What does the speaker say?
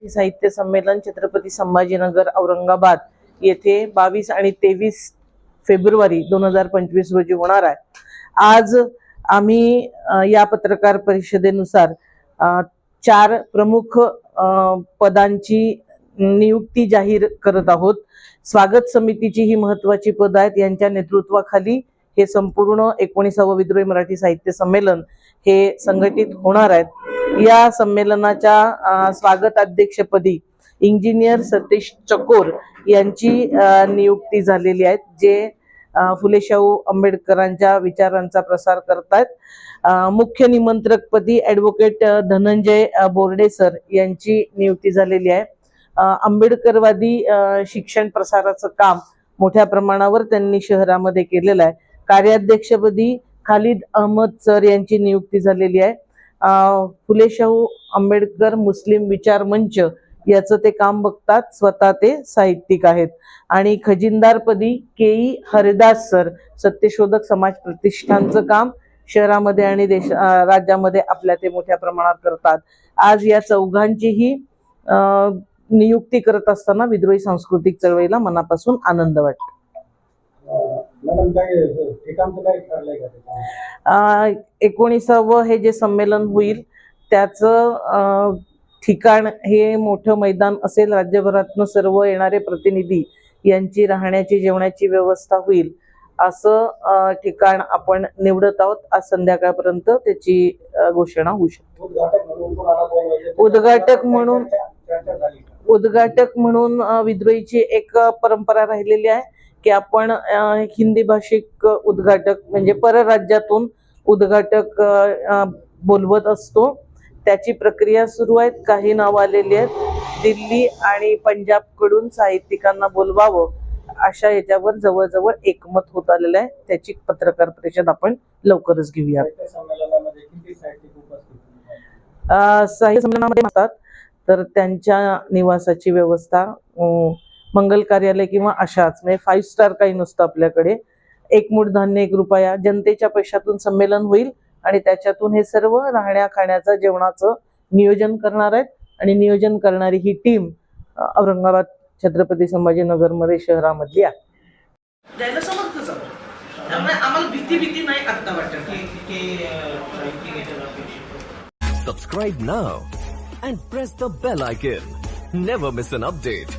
साहित्य संमेलन छत्रपती संभाजीनगर औरंगाबाद येथे 22 आणि 23 फेब्रुवारी 2025 रोजी होणार आहे। आज आम्ही या पत्रकार परिषदेनुसार 4 प्रमुख पदांची नियुक्ती जाहीर करत आहोत। स्वागत समितीची ही महत्त्वाची पद आहेत। यांच्या नेतृत्वाखाली हे संपूर्ण 19वे विद्रोही मराठी साहित्य संमेलन हे संघटित होणार आहेत। या संमेलनाच्या स्वागत अध्यक्षपदी इंजिनियर सतीश चकोर यांची नियुक्ती झालेली आहे, जे फुले शाहू आंबेडकरांच्या विचारांचा प्रसार करतात। मुख्य निमंत्रकपदी ॲडव्होकेट धनंजय बोर्डे सर यांची नियुक्ती झालेली आहे। आंबेडकरवादी शिक्षण प्रसाराचं काम मोठ्या प्रमाणावर त्यांनी शहरामध्ये केलेलं आहे। कार्याध्यक्षपदी खालिद अहमद सर यांची नियुक्ती झालेली आहे। फुले शाहू आंबेडकर मुस्लिम विचार मंच याचं ते काम बघतात, स्वतः ते साहित्यिक आहेत। आणि खजिनदारपदी के.ई. हरिदास सर सत्यशोधक समाज प्रतिष्ठानचं काम शहरामध्ये आणि राज्यामध्ये आपल्या ते मोठ्या प्रमाणात करतात। आज या चौघांचीही नियुक्ती करत असताना विद्रोही सांस्कृतिक चळवळीला मनापासून आनंद वाटतो। मॅडम काय ठिकाणचं काय ठरलंय का? 19वे हे जे संमेलन होईल त्याचं ठिकाण हे मोठं मैदान असेल। राज्यभरातून सर्व येणारे प्रतिनिधी यांची राहण्याची जेवणाची व्यवस्था होईल असं ठिकाण आपण निवडत आहोत। आज संध्याकाळपर्यंत त्याची घोषणा होऊ शकते। उद्घाटक म्हणून विद्रोहीची एक परंपरा राहिलेली आहे की आपण हिंदी भाषिक उद्घाटक म्हणजे परराज्यातून उद्घाटक बोलवत असतो। त्याची प्रक्रिया सुरू आहे। काही नाव आलेली आहेत। दिल्ली आणि पंजाब कडून साहित्यिकांना बोलवावं अशा याच्यावर जवळजवळ एकमत होत आलेलं आहे। त्याची पत्रकार परिषद आपण लवकरच घेऊया। साहित्य संमेलनामध्ये असतात तर त्यांच्या निवासाची व्यवस्था मंगल कार्यालय किंवा अशाच म्हणजे 5 स्टार काही नसतं आपल्याकडे। एक मूठ धान्य 1 रुपया जनतेच्या पैशातून संमेलन होईल आणि त्याच्यातून हे सर्व राहण्या खाण्याचं जेवणाचं नियोजन करणार आहेत। आणि नियोजन करणारी ही टीम औरंगाबाद छत्रपती संभाजीनगर मध्ये शहरामधली आहे। द्यायला समर्थच आहोत। त्यामुळे आम्हाला भीती नाही आता वाटत की Subscribe now and press the bell icon. Never miss an update.